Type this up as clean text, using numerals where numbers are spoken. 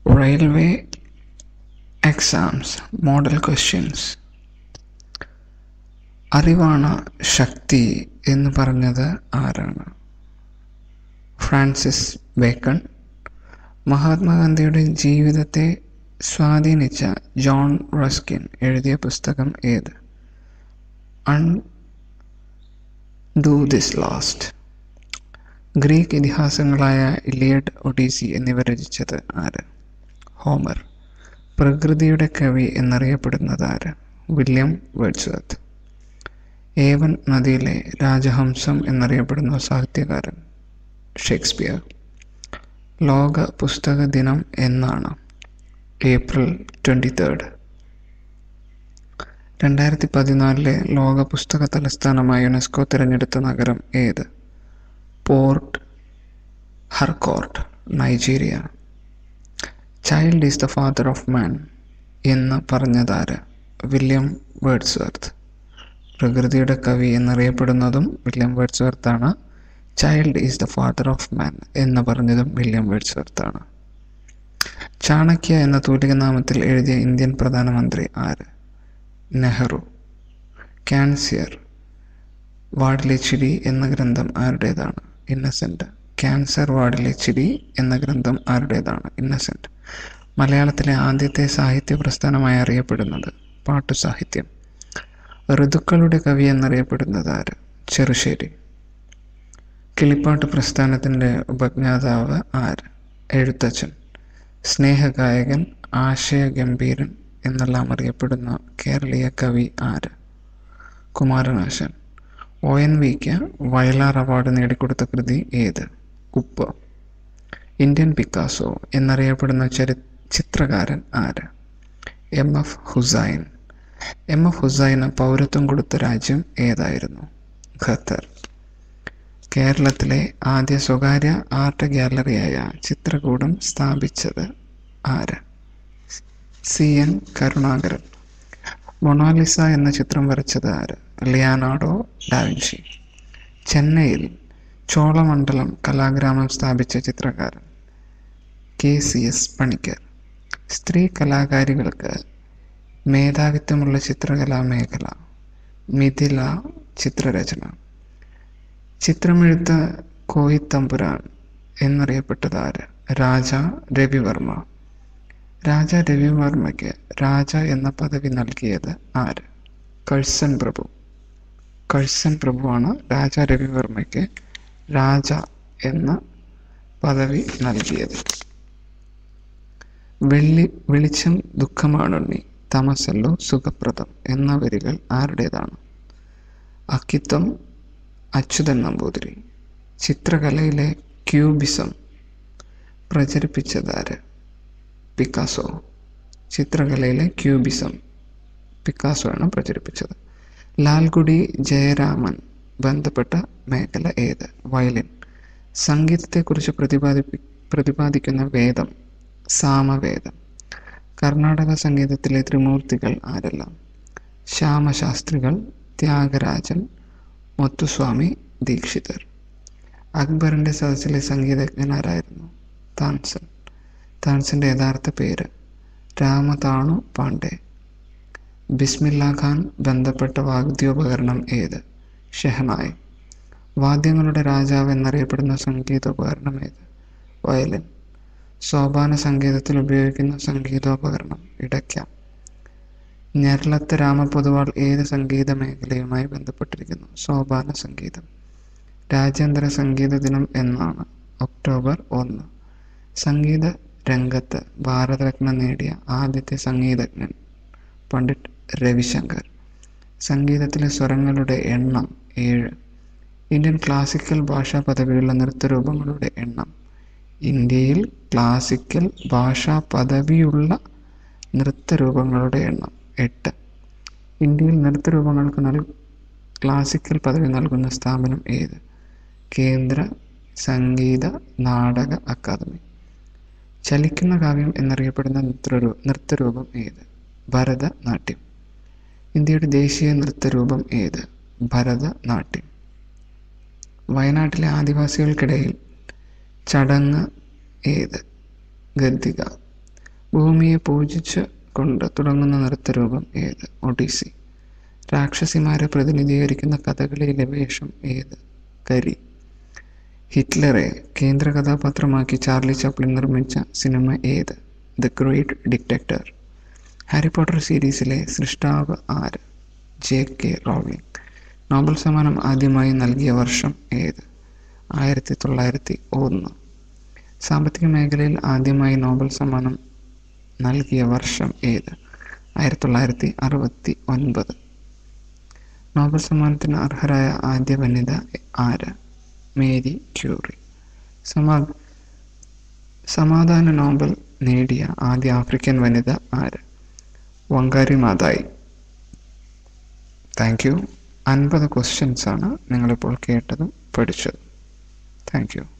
Railway exams model questions. അറിവാണ് ശക്തി എന്ന് പറഞ്ഞത് ആരാണ്? Francis Bacon. മഹാത്മാഗാന്ധിയുടെ ജീവിതത്തെ സ്വാധീനിച്ച ജോൺ റസ്കിൻ എഴുതിയ പുസ്തകം ഏത്? Unto this last. ഗ്രീക്ക് ഇതിഹാസങ്ങളായ ഇലിയഡ്, ഒഡീസി എന്നിവ രചിച്ചത് ആര്? ഹോമർ. പ്രകൃതിയുടെ കവി എന്നറിയപ്പെടുന്നത് ആര്? William Wordsworth. ഏവൻ നദിയിലെ രാജഹംസം എന്നറിയപ്പെടുന്ന സാഹിത്യകാരൻ? ഷേക്സ്പിയർ. ലോക പുസ്തക ദിനം എന്നാണ്? ഏപ്രിൽ 23. 2014 ലോക പുസ്തക തലസ്ഥാനമായി യുനെസ്കോ തിരഞ്ഞെടുത്ത നഗരം ഏത്? Port Harcourt, Nigeria. Child is the father of man എന്ന് പറഞ്ഞതാര്? William Wordsworth. പ്രകൃതിയുടെ കവി എന്നറിയപ്പെടുന്നതും വില്യം വേർഡ്സ്വർത്താണ്. Child is the father of man എന്ന് പറഞ്ഞതും വില്യം വേർഡ്സ്വർത്താണ്. ചാണക്യ എന്ന തൂലികനാമത്തിൽ എഴുതിയ ഇന്ത്യൻ പ്രധാനമന്ത്രി ആര്? നെഹ്റു. ക്യാൻസർ വാർഡിലെ ചിരി എന്ന ഗ്രന്ഥം ആരുടേതാണ്? ഇന്നസെന്റ്. ക്യാൻസർ വാർഡിലെ ചിരി എന്ന ഗ്രന്ഥം ആരുടേതാണ്? ഇന്നസെന്റ്. മലയാളത്തിലെ ആദ്യത്തെ സാഹിത്യ പ്രസ്ഥാനമായി അറിയപ്പെടുന്നത്? പാട്ടുസാഹിത്യം. ഋതുക്കളുടെ കവി എന്നറിയപ്പെടുന്നത് ആര്? ചെറുശ്ശേരി. കിളിപ്പാട്ട് പ്രസ്ഥാനത്തിൻ്റെ ഉപജ്ഞാതാവ് ആര്? എഴുത്തച്ഛൻ. സ്നേഹഗായകൻ, ആശയഗംഭീരൻ എന്നെല്ലാം അറിയപ്പെടുന്ന കേരളീയ കവി ആര്? കുമാരനാശാൻ. ONVക്ക് വയലാർ അവാർഡ് നേടിക്കൊടുത്ത കൃതി ഏത്? ഉപ്പ്. ഇന്ത്യൻ പിക്കാസോ എന്നറിയപ്പെടുന്ന ചിത്രകാരൻ ആര്? MF ഹുസൈൻ. MF ഹുസൈന് പൗരത്വം കൊടുത്ത രാജ്യം ഏതായിരുന്നു? ഖത്തർ. കേരളത്തിലെ ആദ്യ സ്വകാര്യ ആർട്ട് ഗ്യാലറിയായ ചിത്രകൂടം സ്ഥാപിച്ചത് ആര്? CN കരുണാകരൻ. മൊണാലിസ എന്ന ചിത്രം വരച്ചത് ആര്? Leonardo da Vinci. ചെന്നൈയിൽ ചോളമണ്ഡലം കലാഗ്രാമം സ്ഥാപിച്ച ചിത്രകാരൻ? KCS പണിക്കർ. സ്ത്രീ കലാകാരികൾക്ക് മേധാവിത്വമുള്ള ചിത്രകലാ മേഖല? മിഥില ചിത്രരചന. ചിത്രമെഴുത്ത് കോയിത്തമ്പുരാൻ എന്നറിയപ്പെട്ടത് ആര്? രാജ രവിവർമ്മ. രാജ രവിവർമ്മയ്ക്ക് രാജ എന്ന പദവി നൽകിയത് ആര്? കഴ്സൺ പ്രഭു. കഴ്സൺ പ്രഭുവാണ് രാജ രവിവർമ്മയ്ക്ക് രാജ എന്ന പദവി നൽകിയത്. വെളിച്ചം ദുഃഖമാണുണ്ണി, തമസല്ലോ സുഖപ്രദം എന്ന വരികൾ ആരുടേതാണ്? അക്കിത്തം അച്യുതൻ നമ്പൂതിരി. ചിത്രകലയിലെ ക്യൂബിസം പ്രചരിപ്പിച്ചതാര്? പിക്കാസോ. ചിത്രകലയിലെ ക്യൂബിസം പിക്കാസോ ആണ് പ്രചരിപ്പിച്ചത്. ലാൽഗുഡി ജയരാമൻ ബന്ധപ്പെട്ട മേഖല ഏത്? വയലിൻ. സംഗീതത്തെക്കുറിച്ച് പ്രതിപാദിക്കുന്ന വേദം? സാമവേദം. കർണാടക സംഗീതത്തിലെ ത്രിമൂർത്തികൾ ആരെല്ലാം? ശ്യാമശാസ്ത്രികൾ, ത്യാഗരാജൻ, മുത്തുസ്വാമി ദീക്ഷിതർ. അക്ബറിൻ്റെ സദസ്സിലെ സംഗീതജ്ഞനാരായിരുന്നു? താൻസൻ. താൻസന്റെ യഥാർത്ഥ പേര്? രാമതാണു പാണ്ഡെ. ബിസ്മില്ല ഖാൻ ബന്ധപ്പെട്ട വാദ്യോപകരണം ഏത്? ഷെഹനായ്. വാദ്യങ്ങളുടെ രാജാവ് എന്നറിയപ്പെടുന്ന സംഗീതോപകരണം ഏത്? വയലിൻ. സോപാന സംഗീതത്തിൽ ഉപയോഗിക്കുന്ന സംഗീതോപകരണം? ഇടയ്ക്ക. ഞെരളത്ത് രാമപൊതുവാൾ ഏത് സംഗീത മേഖലയുമായി ബന്ധപ്പെട്ടിരിക്കുന്നു? സോപാന സംഗീതം. രാജ്യാന്തര സംഗീത ദിനം എന്നാണ്? ഒക്ടോബർ 1. സംഗീത രംഗത്ത് ഭാരതരത്ന നേടിയ ആദ്യത്തെ സംഗീതജ്ഞൻ? പണ്ഡിറ്റ് രവിശങ്കർ. സംഗീതത്തിലെ സ്വരങ്ങളുടെ എണ്ണം 7. ഇന്ത്യൻ ക്ലാസിക്കൽ ഭാഷാ പദവിയുള്ള നൃത്തരൂപങ്ങളുടെ എണ്ണം? ഇന്ത്യയിൽ ക്ലാസിക്കൽ ഭാഷാ പദവിയുള്ള നൃത്തരൂപങ്ങളുടെ എണ്ണം 8. ഇന്ത്യയിൽ നൃത്തരൂപങ്ങൾക്ക് ക്ലാസിക്കൽ പദവി നൽകുന്ന സ്ഥാപനം ഏത്? കേന്ദ്ര സംഗീത നാടക അക്കാദമി. ചലിക്കുന്ന കാവ്യം എന്നറിയപ്പെടുന്ന നൃത്തരൂപം ഏത്? ഭരതനാട്യം. ഇന്ത്യയുടെ ദേശീയ നൃത്തരൂപം ഏത്? ഭരതനാട്യം. വയനാട്ടിലെ ആദിവാസികൾക്കിടയിൽ ചടങ്ങ് ഏത്? ഗദ്ദിക. ഭൂമിയെ പൂജിച്ച് കൊണ്ട് തുടങ്ങുന്ന നൃത്തരൂപം ഏത്? ഒഡീസി. രാക്ഷസിമാരെ പ്രതിനിധീകരിക്കുന്ന കഥകളിയിലെ വേഷം ഏത്? കരി. ഹിറ്റ്ലറെ കേന്ദ്ര കഥാപാത്രമാക്കി ചാർലി ചാപ്ലിൻ നിർമ്മിച്ച സിനിമ ഏത്? The great dictator. Harry Potter സീരീസിലെ സൃഷ്ടാവ് ആര്? JK rolling. നോബൽ സമ്മാനം ആദ്യമായി നൽകിയ വർഷം ഏത്? 1901. സാമ്പത്തിക മേഖലയിൽ ആദ്യമായി നോബൽ സമ്മാനം നൽകിയ വർഷം ഏത്? 1969. നോബൽ സമ്മാനത്തിന് അർഹരായ ആദ്യ വനിത ആര്? Marie Curie. സമാധാന നോബൽ നേടിയ ആദ്യ ആഫ്രിക്കൻ വനിത ആര്? വങ്കാരി മാതായി. Thank you. 50 ക്വസ്റ്റ്യൻസാണ് നിങ്ങളിപ്പോൾ കേട്ടതും പഠിച്ചതും. Thank you.